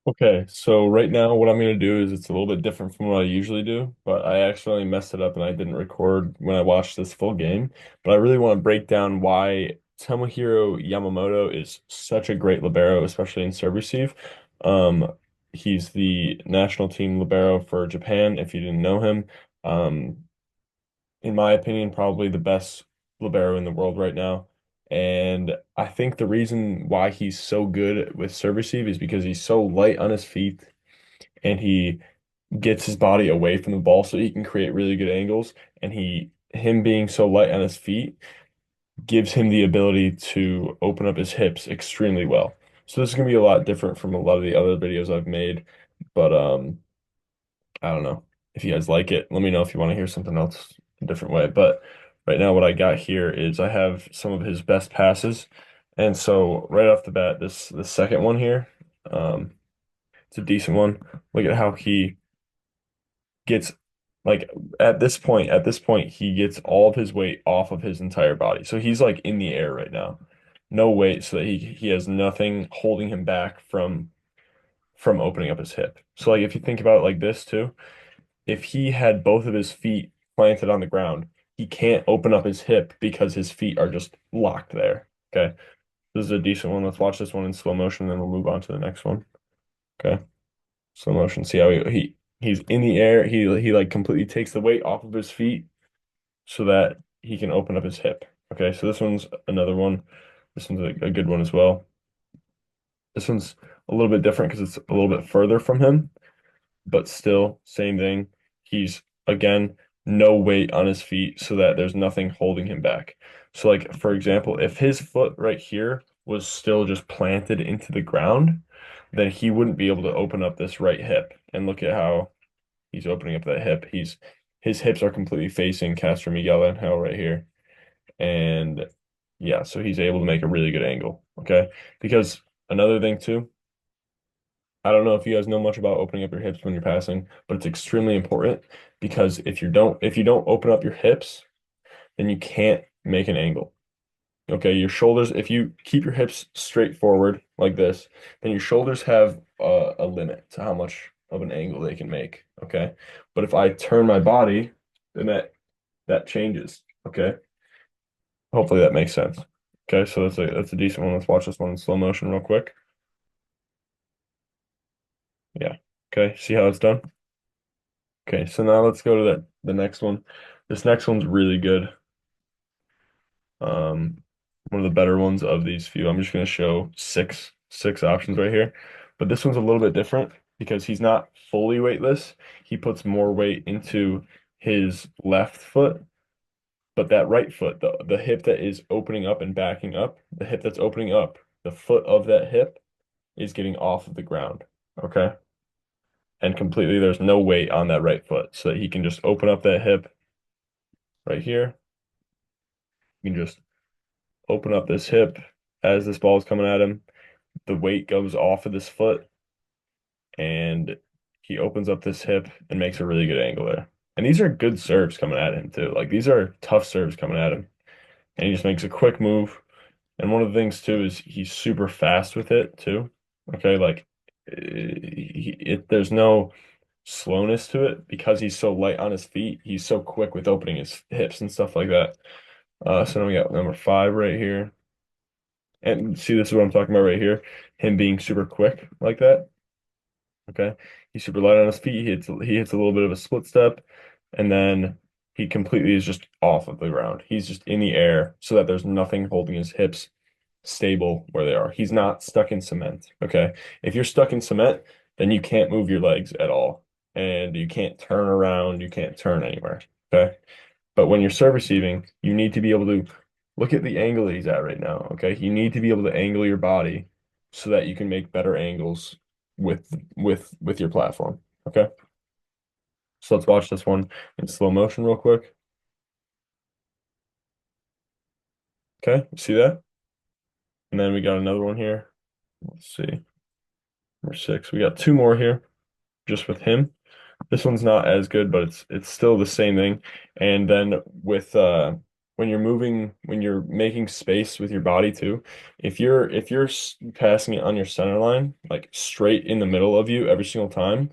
Okay, so right now what I'm gonna do is it's a little bit different from what I usually do, but I accidentally messed it up and I didn't record when I watched this full game. But I really want to break down why Tomohiro Yamamoto is such a great libero, especially in serve receive. Um, he's the national team libero for Japan, if you didn't know him. Um, in my opinion, probably the best libero in the world right now. And I think the reason why he's so good with serve receive is because he's so light on his feet and he gets his body away from the ball so he can create really good angles. And him being so light on his feet gives him the ability to open up his hips extremely well. So this is gonna be a lot different from a lot of the other videos I've made, but I don't know if you guys like it. Let me know if you want to hear something else a different way. But right now, what I got here is I have some of his best passes, and so right off the bat, this second one here, um, it's a decent one. Look at how he gets like at this point, he gets all of his weight off of his entire body. So he's like in the air right now, no weight, so that he has nothing holding him back from opening up his hip. So like if you think about it like this too. If he had both of his feet planted on the ground, he can't open up his hip because his feet are just locked there. Okay. This is a decent one. Let's watch this one in slow motion, then we'll move on to the next one. Okay. Slow motion. See how he's in the air. He like completely takes the weight off of his feet so that he can open up his hip. Okay. So this one's another one. This one's a good one as well. This one's a little bit different because it's a little bit further from him, but still, same thing. He's again no weight on his feet so that there's nothing holding him back. So, like for example, if his foot right here was still just planted into the ground, then he wouldn't be able to open up this right hip. And look at how he's opening up that hip. His hips are completely facing Castro Miguel Angel right here. And yeah, so he's able to make a really good angle. Okay. Because another thing too, I don't know if you guys know much about opening up your hips when you're passing, but it's extremely important because if you don't open up your hips, then you can't make an angle. Okay, your shoulders, if you keep your hips straight forward like this, then your shoulders have a limit to how much of an angle they can make. Okay, but if I turn my body, then that changes. Okay, hopefully that makes sense. Okay, so that's a decent one. Let's watch this one in slow motion real quick. Yeah. Okay, see how it's done? Okay, so now let's go to the next one. This next one's really good. Um, one of the better ones of these few. I'm just gonna show six options right here. But this one's a little bit different because he's not fully weightless. He puts more weight into his left foot, but that right foot, the hip that is opening up and backing up, the hip that's opening up, the foot of that hip is getting off of the ground. Okay? And completely there's no weight on that right foot. So that he can just open up that hip right here. You can just open up this hip as this ball is coming at him. The weight goes off of this foot and he opens up this hip and makes a really good angle there. And these are good serves coming at him too. Like these are tough serves coming at him. And he just makes a quick move. And one of the things too is he's super fast with it too. Okay, like there's no slowness to it because he's so light on his feet. He's so quick with opening his hips and stuff like that. So then we got number five right here. And see, this is what I'm talking about right here. Him being super quick like that. Okay. He's super light on his feet. He hits a little bit of a split step, and then he completely is just off of the ground. He's just in the air so that there's nothing holding his hips stable where they are. He's not stuck in cement. Okay. If you're stuck in cement, then you can't move your legs at all. And you can't turn around, you can't turn anywhere. Okay. But when you're serve receiving, you need to be able to look at the angle that he's at right now. Okay. You need to be able to angle your body so that you can make better angles with your platform. Okay. So let's watch this one in slow motion real quick. Okay. See that? And then we got another one here. Let's see. Number six. We got two more here just with him. This one's not as good, but it's still the same thing. And then with when you're moving, when you're making space with your body too, if you're passing it on your center line, like straight in the middle of you every single time,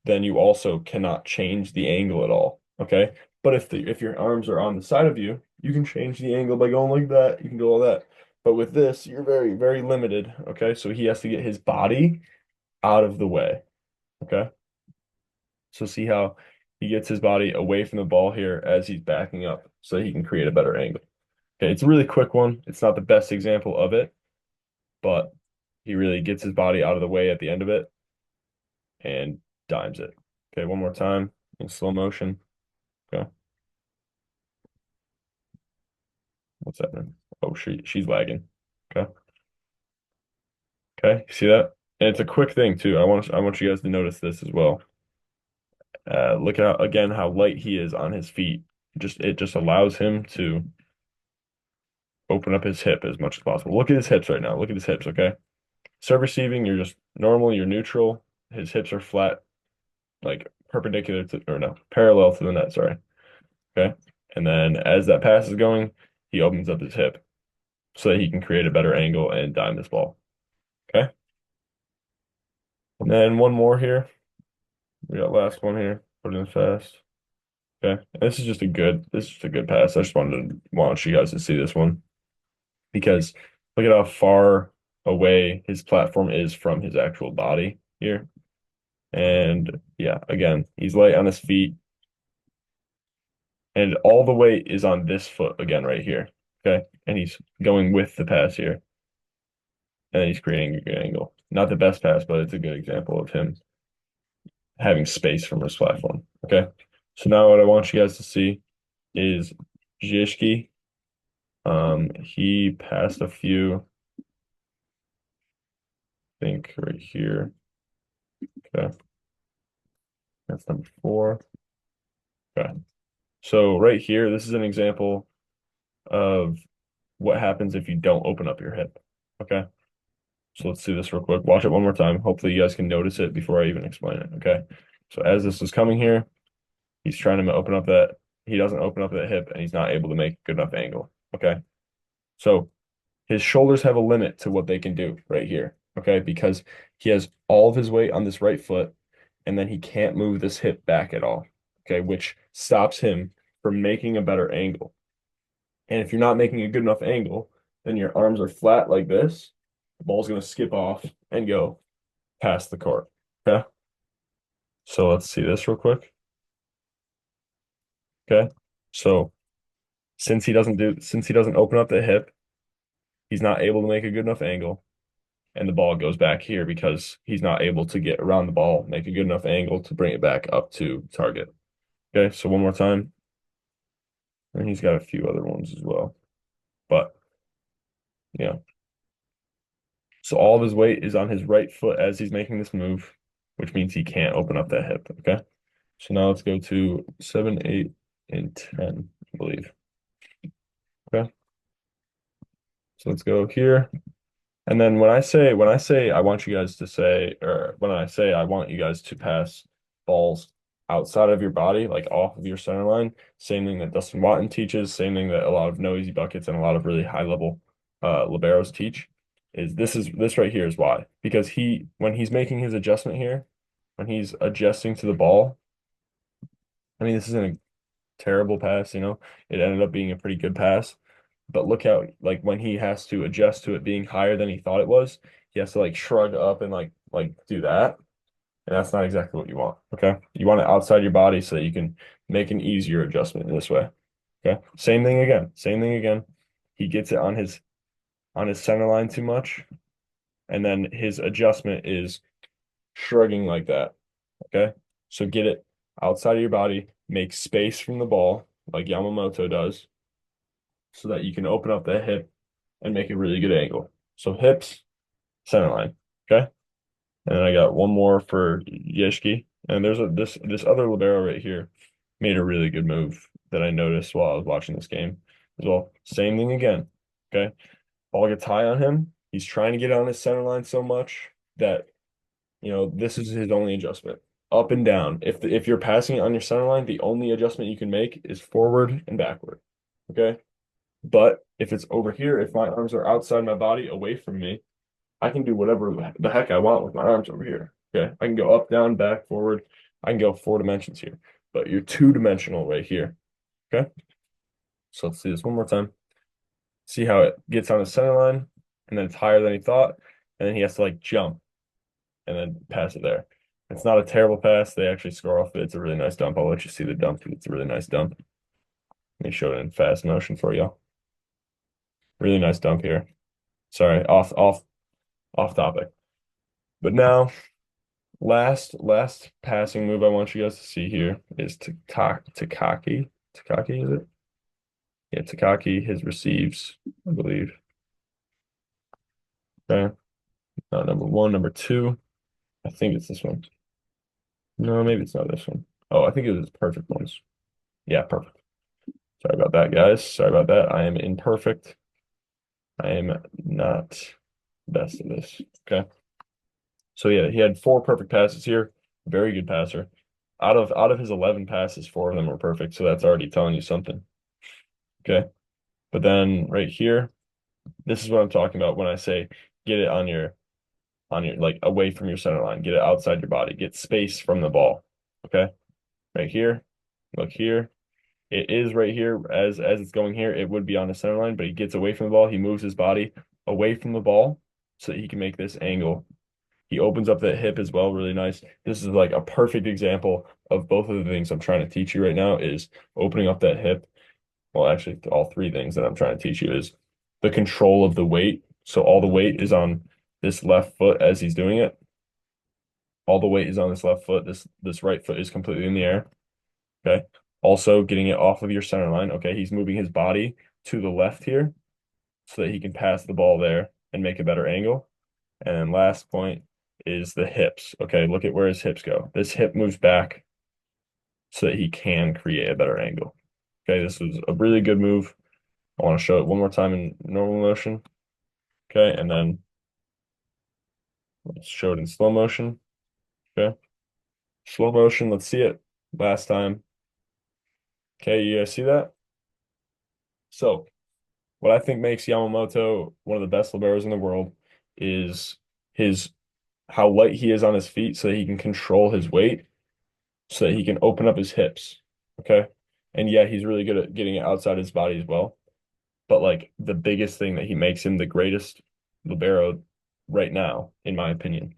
then you also cannot change the angle at all. Okay. But if your arms are on the side of you, you can change the angle by going like that. You can do all that. But with this, you're very, very limited. Okay. So he has to get his body out of the way. Okay. So see how he gets his body away from the ball here as he's backing up so he can create a better angle. Okay, it's a really quick one. It's not the best example of it, but he really gets his body out of the way at the end of it and dimes it. Okay, one more time in slow motion. Okay, what's happening? Oh, she's lagging. Okay, okay, see that? And it's a quick thing too. I want you guys to notice this as well. Look at again how light he is on his feet. It just allows him to open up his hip as much as possible. Look at his hips right now. Look at his hips, okay? Serve receiving, you're just normal, you're neutral. His hips are flat, like perpendicular to, or no, parallel to the net, sorry. Okay. And then as that pass is going, he opens up his hip so that he can create a better angle and dime this ball. Okay. And then one more here. We got last one here. Put it in fast. Okay. And this is just a good pass. I just want you guys to see this one because look at how far away his platform is from his actual body here. And yeah, again, he's light on his feet. And all the weight is on this foot again right here. Okay. And he's going with the pass here. And then he's creating a good angle. Not the best pass, but it's a good example of him having space from his platform. Okay. So now what I want you guys to see is Zizki. He passed a few, I think right here. Okay. That's number 4. Okay. So right here, this is an example of what happens if you don't open up your hip. Okay. So let's do this real quick. Watch it one more time. Hopefully you guys can notice it before I even explain it. Okay. So as this is coming here, he's trying to open up that. He doesn't open up that hip and he's not able to make a good enough angle. Okay. So his shoulders have a limit to what they can do right here. Okay. Because he has all of his weight on this right foot and then he can't move this hip back at all. Okay. Which stops him from making a better angle. And if you're not making a good enough angle, then your arms are flat like this. The ball's going to skip off and go past the court. Okay. So let's see this real quick. Okay. So since he doesn't open up the hip, he's not able to make a good enough angle. And the ball goes back here because he's not able to get around the ball, make a good enough angle to bring it back up to target. Okay. So one more time. And he's got a few other ones as well. But yeah. So all of his weight is on his right foot as he's making this move, which means he can't open up that hip. Okay. So now let's go to 7, 8, and 10, I believe. Okay. So let's go here. And then when I say I want you guys to say, or when I say I want you guys to pass balls outside of your body, like off of your center line, same thing that Dustin Watton teaches, same thing that a lot of no easy buckets and a lot of really high level liberos teach, this right here is why. Because when he's making his adjustment here, when he's adjusting to the ball, I mean this isn't a terrible pass, it ended up being a pretty good pass. But look how like when he has to adjust to it being higher than he thought it was, he has to like shrug up and like do that. And that's not exactly what you want. Okay. You want it outside your body so that you can make an easier adjustment in this way. Okay. Same thing again. Same thing again. He gets it on his center line too much. And then his adjustment is shrugging like that. Okay. So get it outside of your body, make space from the ball like Yamamoto does so that you can open up that hip and make a really good angle. So hips, center line. Okay. And then I got one more for Yeshki. And there's this other libero right here made a really good move that I noticed while I was watching this game as well. Same thing again. Okay. Ball gets high on him. He's trying to get on his center line so much that, this is his only adjustment. Up and down. If you're passing it on your center line, the only adjustment you can make is forward and backward. Okay. But if it's over here, if my arms are outside my body, away from me, I can do whatever the heck I want with my arms over here. Okay. I can go up, down, back, forward. I can go 4 dimensions here, but you're two-dimensional right here. Okay. So let's see this one more time. See how it gets on the center line, and then it's higher than he thought, and then he has to like jump and then pass it there. It's not a terrible pass. They actually score off it. It's a really nice dump. I'll let you see the dump. It's a really nice dump. Let me show it in fast motion for you. Really nice dunk here. Sorry, off topic. But now, last passing move I want you guys to see here is Takaki. Takaki, is it? Yeah, Takaki, his receives, I believe. Okay. Number one, number two. I think it's this one. No, maybe it's not this one. Oh, I think it was perfect ones. Yeah, perfect. Sorry about that, guys. Sorry about that. I am imperfect. I am not best at this. Okay. So yeah, he had 4 perfect passes here. Very good passer. Out of his 11 passes, 4 of them were perfect. So that's already telling you something. Okay. But then right here, this is what I'm talking about when I say get it on your like away from your center line. Get it outside your body. Get space from the ball. Okay. Right here. Look here. It is right here as it's going here. It would be on the center line, but he gets away from the ball. He moves his body away from the ball so that he can make this angle. He opens up that hip as well, really nice. This is like a perfect example of both of the things I'm trying to teach you right now is opening up that hip. Well, actually, all 3 things that I'm trying to teach you is the control of the weight. So all the weight is on this left foot as he's doing it. All the weight is on this left foot. This right foot is completely in the air. Okay. Also getting it off of your center line. Okay. He's moving his body to the left here so that he can pass the ball there and make a better angle. And then last point is the hips. Okay, look at where his hips go. This hip moves back so that he can create a better angle. Okay, this was a really good move. I want to show it one more time in normal motion. Okay, and then let's show it in slow motion. Okay, slow motion. Let's see it last time. Okay, you guys see that? So, what I think makes Yamamoto one of the best liberos in the world is his how light he is on his feet so that he can control his weight so that he can open up his hips. Okay. And yeah, he's really good at getting it outside his body as well. But like the biggest thing that he makes him the greatest libero right now, in my opinion,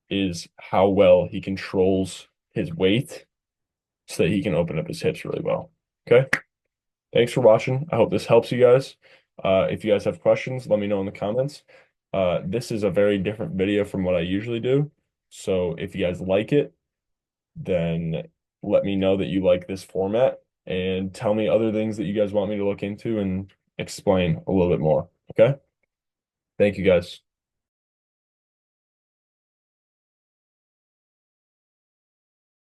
is how well he controls his weight so that he can open up his hips really well. Okay. Thanks for watching. I hope this helps you guys. If you guys have questions, let me know in the comments. This is a very different video from what I usually do. So if you guys like it, then let me know that you like this format and tell me other things that you guys want me to look into and explain a little bit more. Okay? Thank you guys.